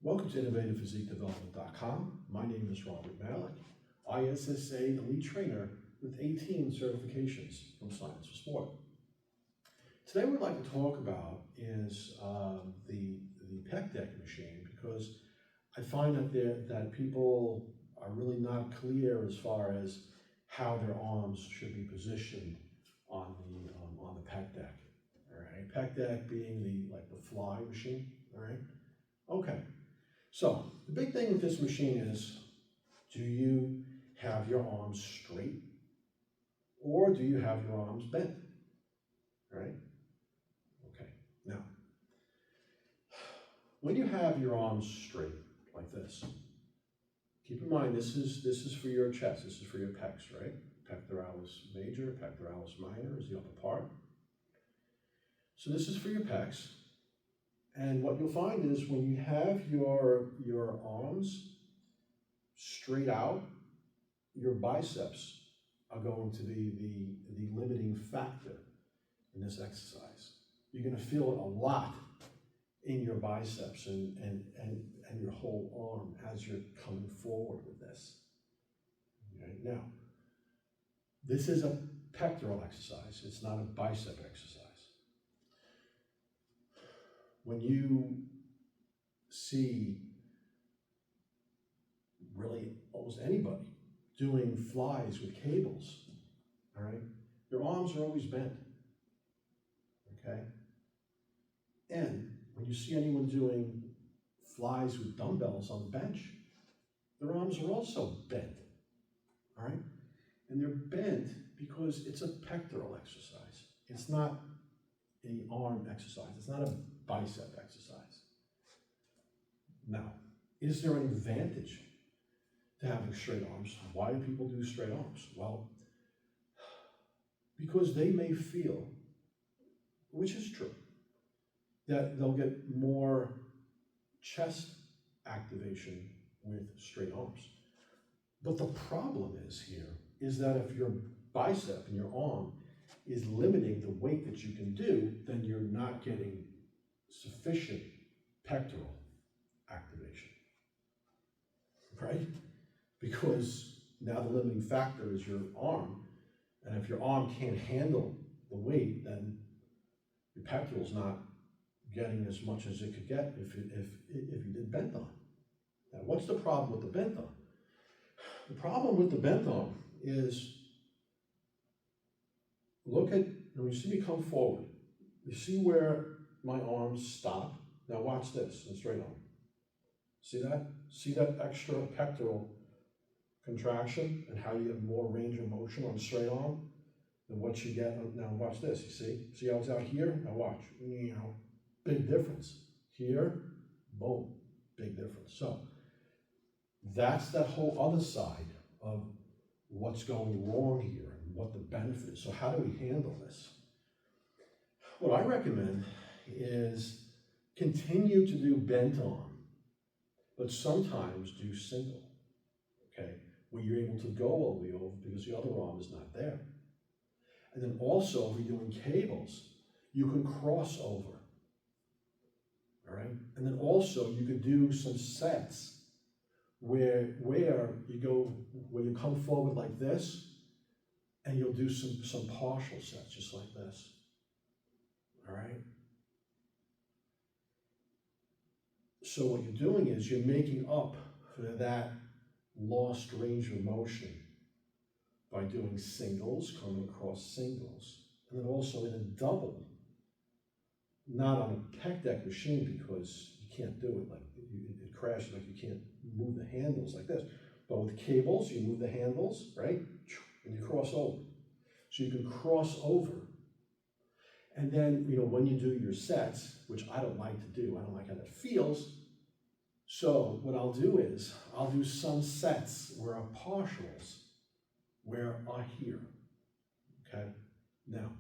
Welcome to InnovativePhysiqueDevelopment.com. My name is Robert Malik, ISSA Elite Trainer with 18 certifications from Science for Sport. Today what we'd like to talk about is the Pec Dec machine, because I find that people are really not clear as far as how their arms should be positioned on the Pec Dec. All right, Pec Dec being the fly machine. All right, okay. So the big thing with this machine is, do you have your arms straight or do you have your arms bent? Right? Okay. Now, when you have your arms straight like this, keep in mind this is for your chest. This is for your pecs, right? Pectoralis major, pectoralis minor is the upper part. So this is for your pecs. And what you'll find is when you have your arms straight out, your biceps are going to be the limiting factor in this exercise. You're going to feel it a lot in your biceps and your whole arm as you're coming forward with this. Okay? Now, this is a pectoral exercise. It's not a bicep exercise. When you see really almost anybody doing flies with cables, all right, their arms are always bent, okay? And when you see anyone doing flies with dumbbells on the bench, their arms are also bent, all right? And they're bent because it's a pectoral exercise. It's not an arm exercise. It's not a bicep exercise. Now, is there an advantage to having straight arms? Why do people do straight arms? Well, because they may feel, which is true, that they'll get more chest activation with straight arms. But the problem is that if your bicep and your arm is limiting the weight that you can do, then you're not getting sufficient pectoral activation, right? Because now the limiting factor is your arm, and if your arm can't handle the weight, then your pectoral's not getting as much as it could get if you did bent arm. Now, what's the problem with the bent arm? The problem with the bent arm is, look at, when you see me come forward, you see where my arms stop? Now watch this in straight arm. See that? See that extra pectoral contraction and how you have more range of motion on straight arm than what you get on, now watch this, you see? See how it's out here? Now watch, big difference. Here, boom, big difference. So that's that whole other side of what's going wrong here and what the benefit is. So how do we handle this? What I recommend is continue to do bent arm, but sometimes do single, okay? Where you're able to go all the way over because the other arm is not there. And then also, if you're doing cables, you can cross over, all right? And then also, you could do some sets where you come forward like this, and you'll do some partial sets just like this, all right? So what you're doing is you're making up for that lost range of motion by doing singles, coming across singles, and then also in a double, not on a Pec Dec machine because you can't do it, like it crashes, like you can't move the handles like this. But with cables, you move the handles, right? And you cross over. So you can cross over. And then, when you do your sets, which I don't like to do, I don't like how that feels. So what I'll do is, I'll do some sets where are partials, where are here, okay? Now,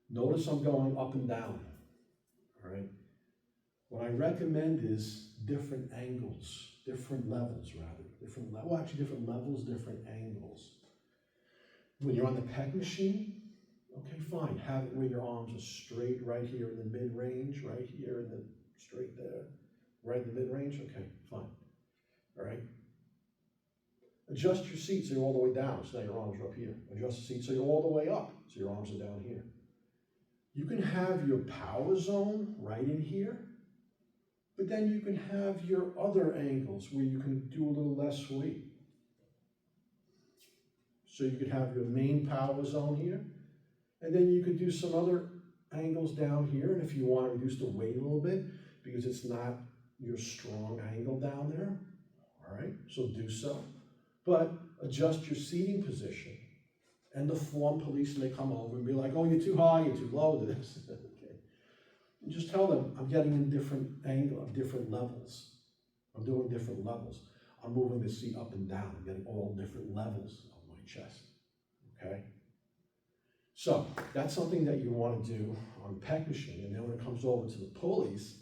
notice I'm going up and down, all right? What I recommend is different angles, different levels rather, different levels, different angles. When you're on the Pec machine, okay, fine, have it where your arms are straight right here in the mid-range, right here and then straight there. right in the mid-range? Okay, fine. All right. Adjust your seat so you're all the way down, so now your arms are up here. Adjust the seat so you're all the way up, so your arms are down here. You can have your power zone right in here, but then you can have your other angles where you can do a little less weight. So you could have your main power zone here, and then you could do some other angles down here, and if you want to reduce the weight a little bit, because it's not your strong angle down there, all right, so do so. But adjust your seating position, and the form police may come over and be like, oh, you're too high, you're too low, this. Okay. And just tell them, I'm getting in different different levels. I'm doing different levels. I'm moving the seat up and down. I'm getting all different levels of my chest, okay? So that's something that you want to do on the Pec machine. And then when it comes over to the pulleys,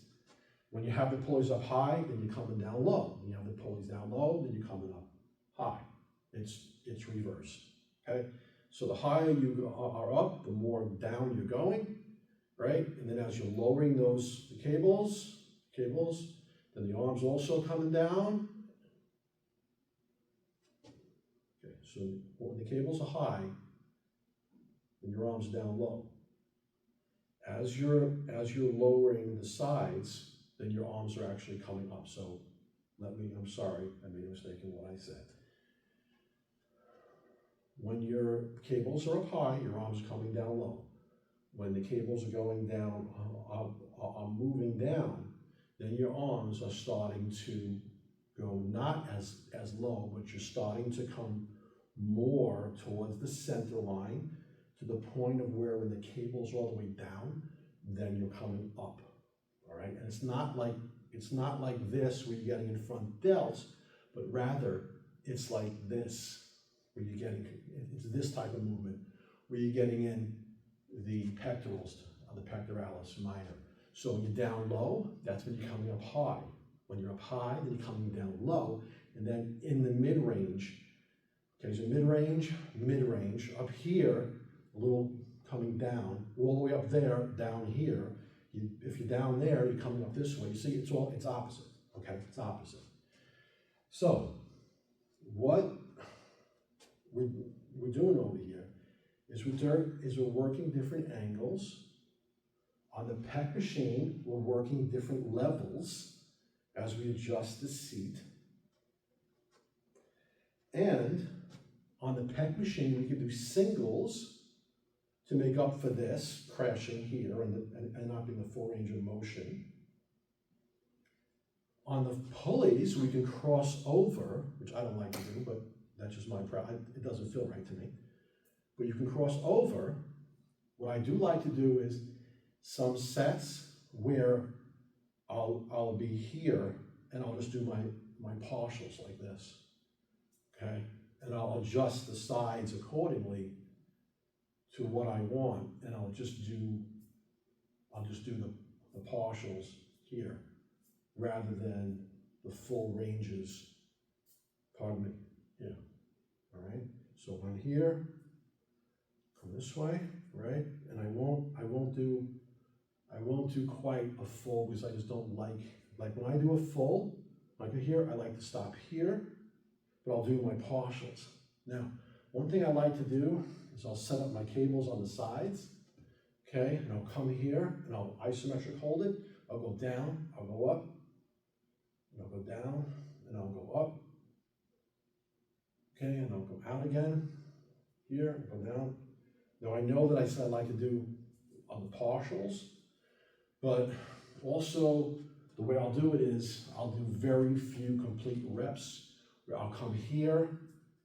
when you have the pulleys up high, then you're coming down low. When you have the pulleys down low, then you're coming up high. It's reversed, okay? So the higher you are up, the more down you're going, right? And then as you're lowering the cables, then the arm's also coming down. Okay, so when the cables are high, then your arm's down low. As you're lowering the sides, then your arms are actually coming up. So I'm sorry, I made a mistake in what I said. When your cables are up high, your arms are coming down low. When the cables are going down, are moving down, then your arms are starting to go not as low, but you're starting to come more towards the center line to the point of where when the cable's all the way down, then you're coming up, all right? And it's not like this where you're getting in front delts, but rather it's like this, where you're getting, it's this type of movement, where you're getting in the pectorals, the pectoralis minor. So when you're down low, that's when you're coming up high. When you're up high, then you're coming down low, and then in the mid-range, okay, so mid-range, up here, a little coming down, all the way up there, down here. If you're down there, you're coming up this way. You see, it's opposite, okay? It's opposite. So, what we're doing over here is we're working different angles. On the Pec machine, we're working different levels as we adjust the seat. And on the Pec machine, we can do singles to make up for this crashing here and not being a full range of motion. On the pulleys, we can cross over, which I don't like to do, but that's just my it doesn't feel right to me. But you can cross over. What I do like to do is some sets where I'll be here and I'll just do my partials like this, okay? And I'll adjust the sides accordingly to what I want, and I'll just do the partials here rather than the full ranges. Pardon me. Yeah. All right. So I'm here. Come this way, right? And I won't do quite a full because I just don't like when I do a full, like here, I like to stop here, but I'll do my partials. Now, one thing I like to do is I'll set up my cables on the sides, okay, and I'll come here and I'll isometric hold it. I'll go down, I'll go up, and I'll go down, and I'll go up, okay, and I'll go out again, here, and go down. Now I know that I said I like to do on the partials, but also the way I'll do it is I'll do very few complete reps where I'll come here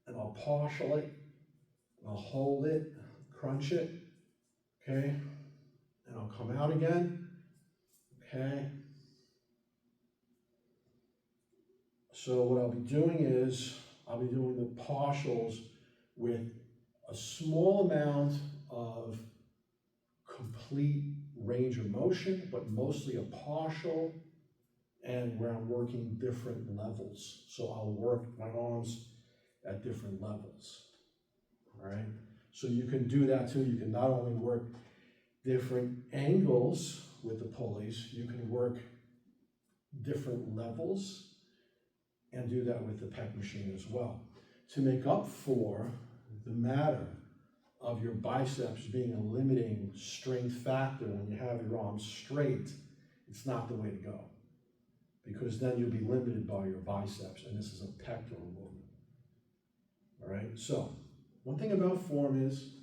and I'll partial it, I'll hold it, crunch it, okay, and I'll come out again, okay. So what I'll be doing is I'll be doing the partials with a small amount of complete range of motion, but mostly a partial, and where I'm working different levels. So I'll work my arms at different levels, all right? So you can do that too. You can not only work different angles with the pulleys, you can work different levels, and do that with the Pec machine as well. To make up for the matter of your biceps being a limiting strength factor when you have your arms straight, it's not the way to go. Because then you'll be limited by your biceps, and this is a pectoral movement. All right, so one thing about form is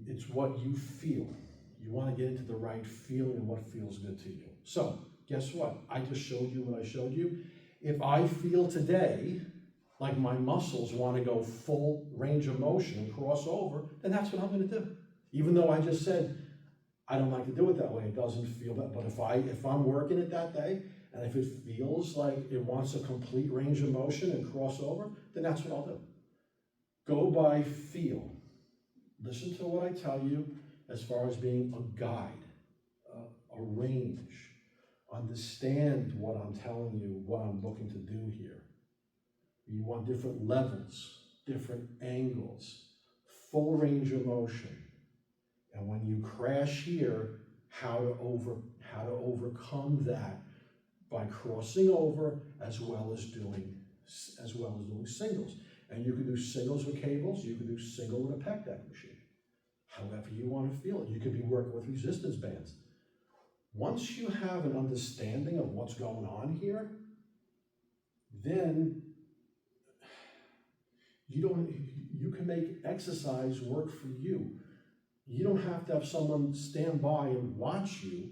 it's what you feel. You want to get into the right feeling and what feels good to you. So guess what? I just showed you what I showed you. If I feel today like my muscles want to go full range of motion and cross over, then that's what I'm going to do. Even though I just said I don't like to do it that way, it doesn't feel that. But if I'm working it that day, and if it feels like it wants a complete range of motion and cross over, then that's what I'll do. Go by feel. Listen to what I tell you as far as being a guide, a range. Understand what I'm telling you, what I'm looking to do here. You want different levels, different angles, full range of motion. And when you crash here, how to overcome that by crossing over as well as doing singles. And you can do singles with cables, you can do single with a Pec Dec machine. However you want to feel it. You could be working with resistance bands. Once you have an understanding of what's going on here, then you can make exercise work for you. You don't have to have someone stand by and watch you.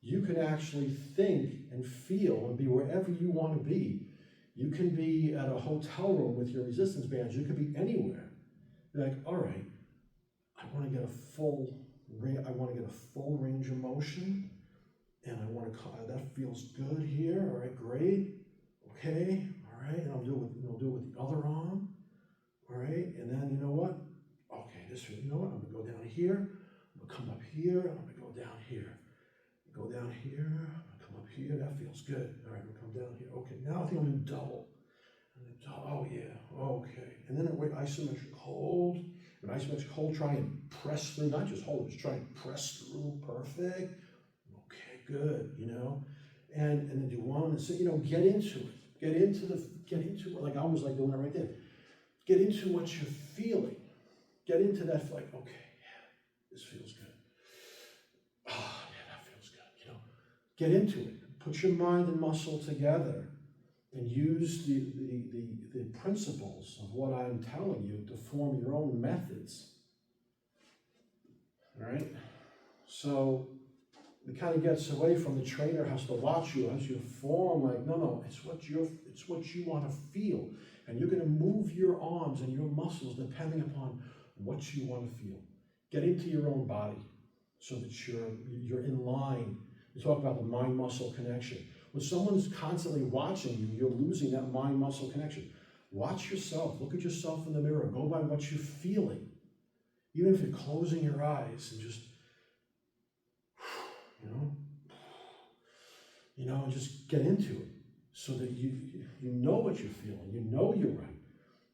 You can actually think and feel and be wherever you want to be. You can be at a hotel room with your resistance bands. You could be anywhere. You're like, all right, I want to get a full range of motion, and that feels good here. All right, great. Okay, all right, and I'll do it with the other arm. All right, and then you know what? Okay, you know what? I'm gonna go down here. I'm gonna come up here. I'm gonna go down here. Go down here. I'm gonna come up here. That feels good. All right, I'm gonna come down here. Okay, now I think I'm gonna double. Oh yeah. Okay, and then wait, isometric hold. An isometric hold. Try and press through. Not just hold. Just try and press through. Perfect. Okay, good. You know, and then do one and so get into it. Get into it. Like I was like doing it right there. Get into what you're feeling. Get into that, like, okay, yeah, this feels good. Oh, yeah, that feels good, Get into it. Put your mind and muscle together and use the principles of what I'm telling you to form your own methods. All right? So it kind of gets away from the trainer has to watch you as you form, like, no, it's what you want to feel. And you're going to move your arms and your muscles depending upon what you want to feel. Get into your own body so that you're in line. We talk about the mind-muscle connection. When someone's constantly watching you, you're losing that mind-muscle connection. Watch yourself. Look at yourself in the mirror. Go by what you're feeling. Even if you're closing your eyes and just, just get into it so that you know what you're feeling. You know you're right.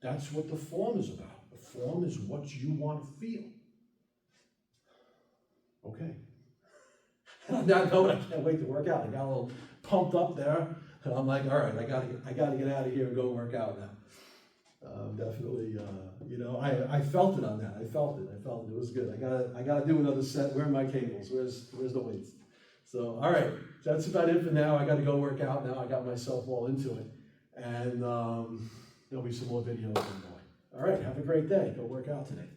That's what the form is about. The form is what you want to feel. Okay. And on that note, I can't wait to work out. I got a little pumped up there. And I'm like, all right, I gotta get out of here and go work out now. Definitely, I felt it on that. I felt it. It was good. I gotta do another set. Where are my cables? Where's the weights? So, all right, that's about it for now. I got to go work out now. I got myself all into it. And there'll be some more videos on the way. All right, have a great day. Go work out today.